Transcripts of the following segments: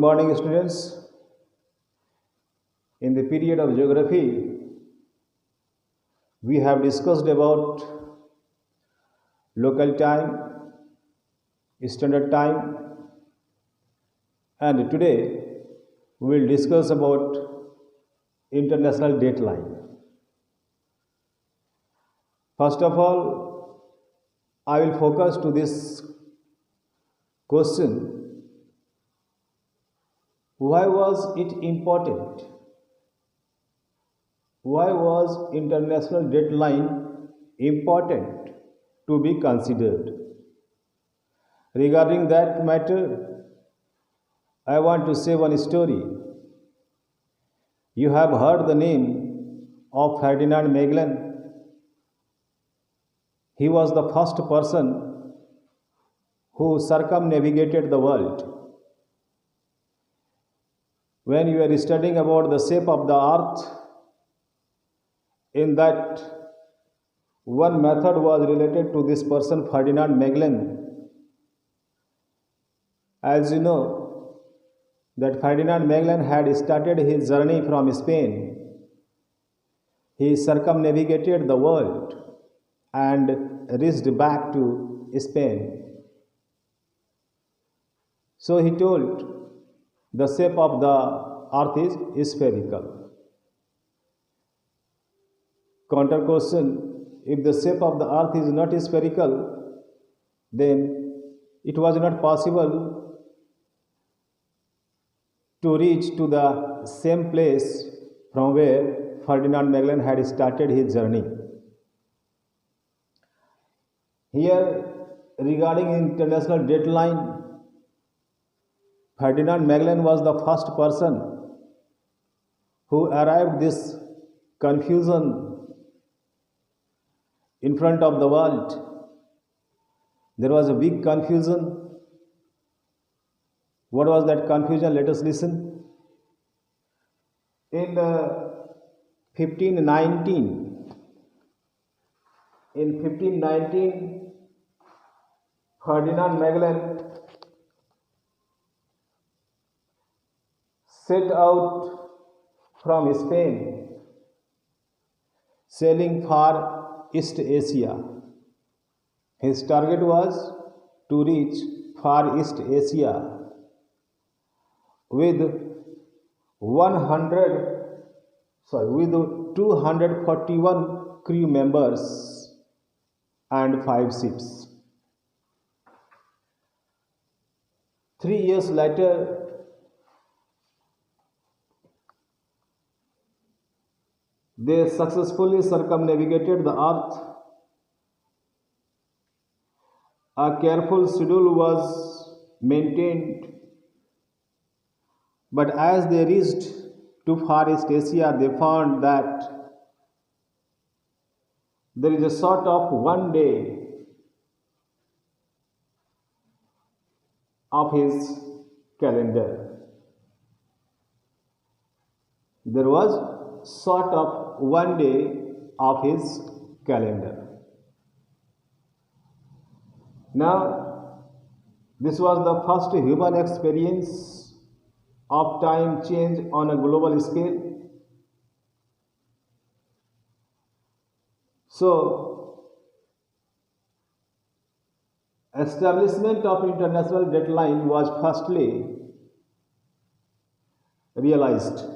morning, students. In the period of geography, we have discussed about local time, standard time, and today we will discuss about international dateline. First of all, I will focus to this question: why was it important? Why was international deadline important to be considered? Regarding that matter, I want to say one story. You have heard the name of Ferdinand Magellan. He was the first person who circumnavigated the world. When you are studying about the shape of the earth, in that one method was related to this person, Ferdinand Magellan. As you know, that Ferdinand Magellan had started his journey from Spain. He circumnavigated the world and reached back to Spain. So he told the shape of the earth is spherical. Counter question: if the shape of the earth is not spherical, then it was not possible to reach to the same place from where Ferdinand Magellan had started his journey. Here, regarding international dateline, Ferdinand Magellan was the first person who arrived this confusion in front of the world. There was a big confusion. What was that confusion? Let us listen. In 1519, Ferdinand Magellan set out from Spain, sailing for East Asia. His target was to reach Far East Asia with 241 crew members and 5 ships. 3 years later, they successfully circumnavigated the earth. A careful schedule was maintained, but as they reached to Far East Asia, they found that there is a sort of one day of his calendar. There was sort of one day of his calendar. Now, this was the first human experience of time change on a global scale. So, establishment of international deadline was firstly realized.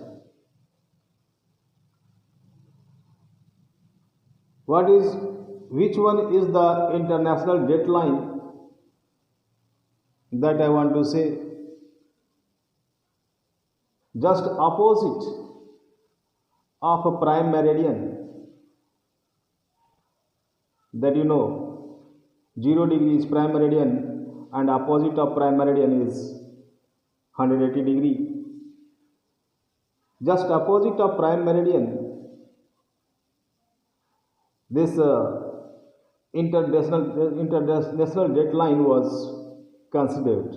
Which one is the international deadline that I want to say? Just opposite of a prime meridian, that you know, 0 degree is prime meridian and opposite of prime meridian is 180 degree. Just opposite of prime meridian, this international deadline was considered,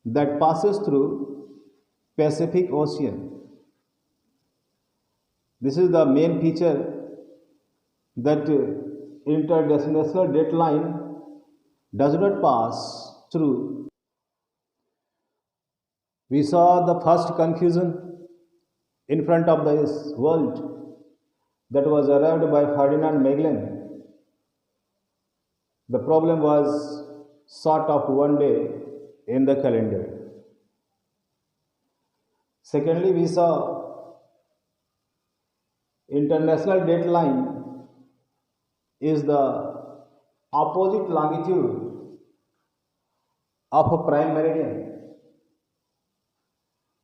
that passes through Pacific Ocean. This is the main feature, that international deadline does not pass through We saw the first confusion in front of this world that was arrived by Ferdinand Magellan. The problem was sort of one day in the calendar. Secondly, we saw international dateline is the opposite longitude of a prime meridian.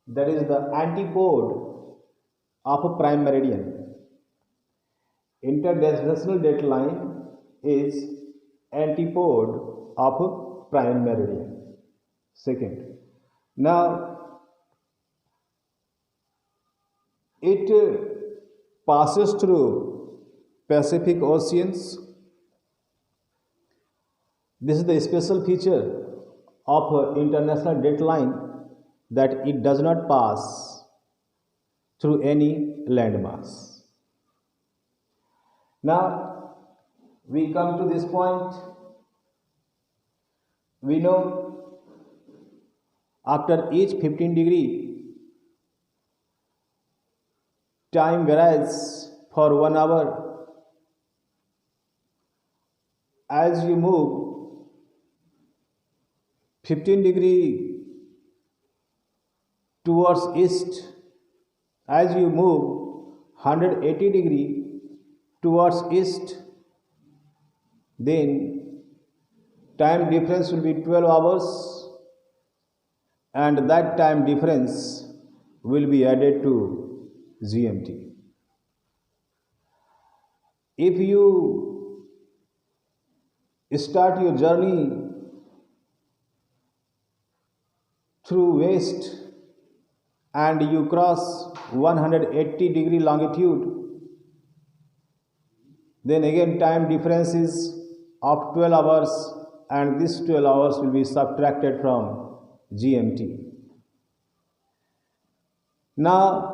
That is the antipode of a prime meridian. International dateline is antipode of a prime meridian. Second, now it passes through Pacific Oceans. This is the special feature of international dateline that it does not pass through any landmass. Now we come to this point. We know after each 15-degree time varies for 1 hour. As you move 15-degree towards east, as you move 180-degree towards east, then time difference will be 12 hours, and that time difference will be added to GMT. If you start your journey through west and you cross 180-degree longitude, then again time difference is of 12 hours, and this 12 hours will be subtracted from GMT. Now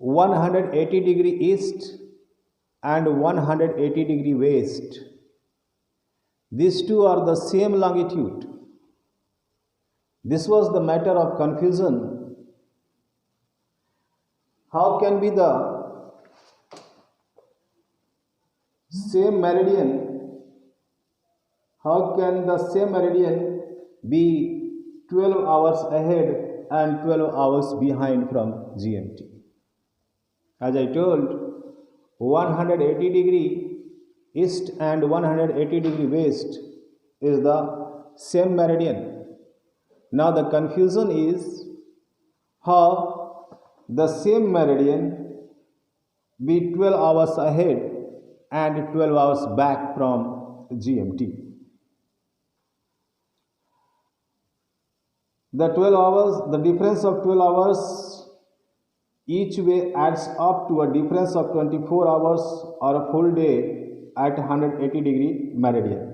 180-degree east and 180-degree west, these two are the same longitude. This was the matter of confusion. How can be the same meridian? How can the same meridian be 12 hours ahead and 12 hours behind from GMT? As I told, 180-degree east and 180-degree west is the same meridian. Now the confusion is how the same meridian be 12 hours ahead and 12 hours back from GMT. The 12 hours, the difference of 12 hours each way adds up to a difference of 24 hours or a full day at 180-degree meridian.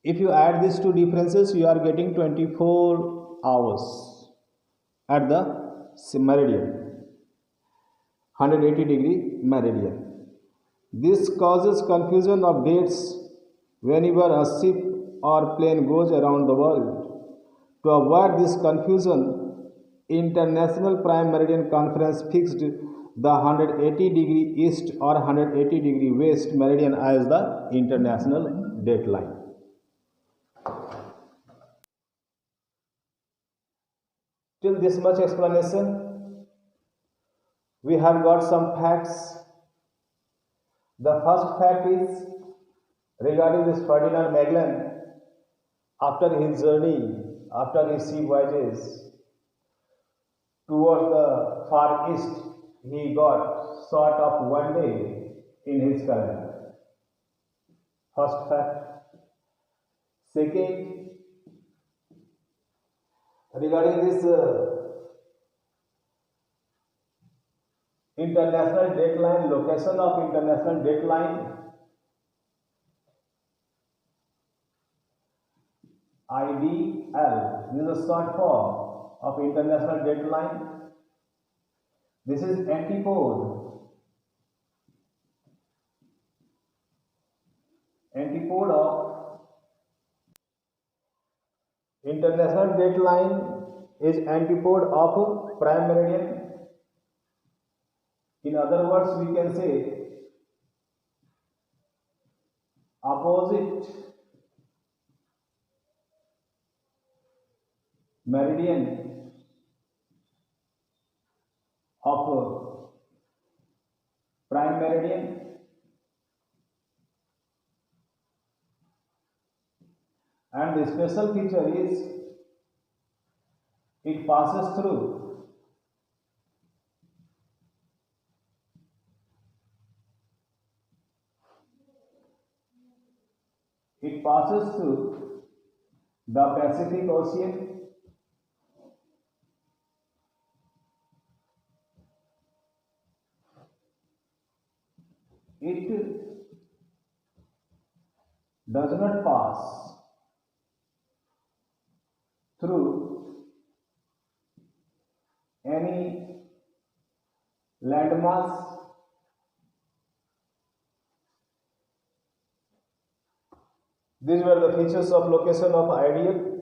If you add these two differences, you are getting 24 hours at the meridian, 180-degree meridian. This causes confusion of dates whenever a ship or plane goes around the world. To avoid this confusion, International Prime Meridian Conference fixed the 180-degree east or 180-degree west meridian as the international dateline. Till this much explanation, we have got some facts. The first fact is regarding this Ferdinand Magellan. After his journey, after his sea voyages towards the far east, he got sort of one day in his calendar. First fact. Second, regarding this international dateline, location of international dateline, IDL, this is a short form of international dateline. This is antipode of International dateline is antipode of prime meridian. In other words, we can say opposite meridian of prime meridian, and the special feature is it passes through the Pacific Ocean, it does not pass through any landmass. These were the features of location of ideal.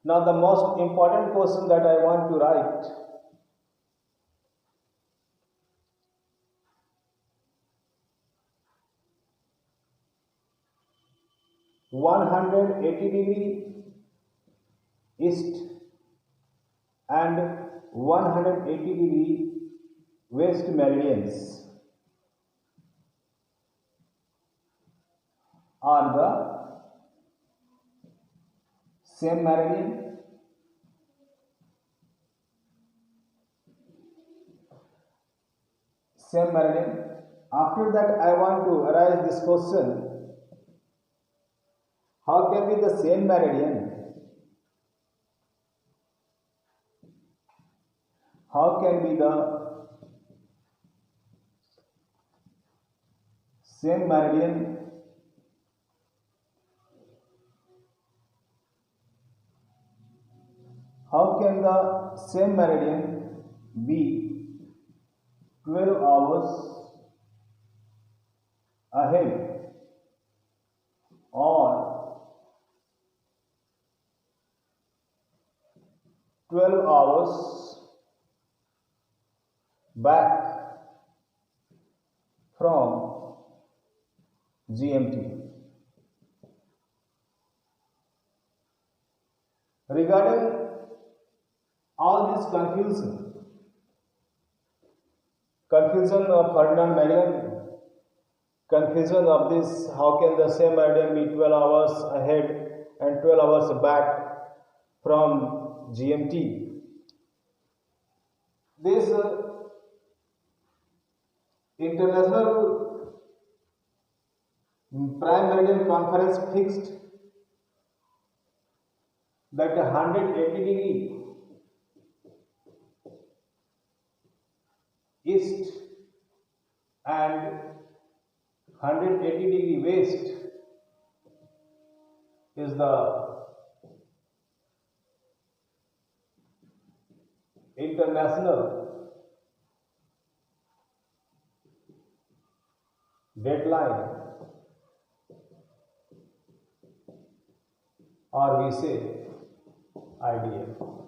Now the most important question that I want to write: 180° east and 180° west meridians are the same meridian. After that, I want to arise this question: how can be the same meridian? How can be the same meridian how can the same meridian be 12 hours ahead or 12 hours back from GMT? Regarding all this confusion of Ferdinand Magellan, confusion of this, how can the same meridian be 12 hours ahead and 12 hours back from GMT? This International Prime Meridian Conference fixed that 180° east and 180° west is the international deadline, or we say IDF.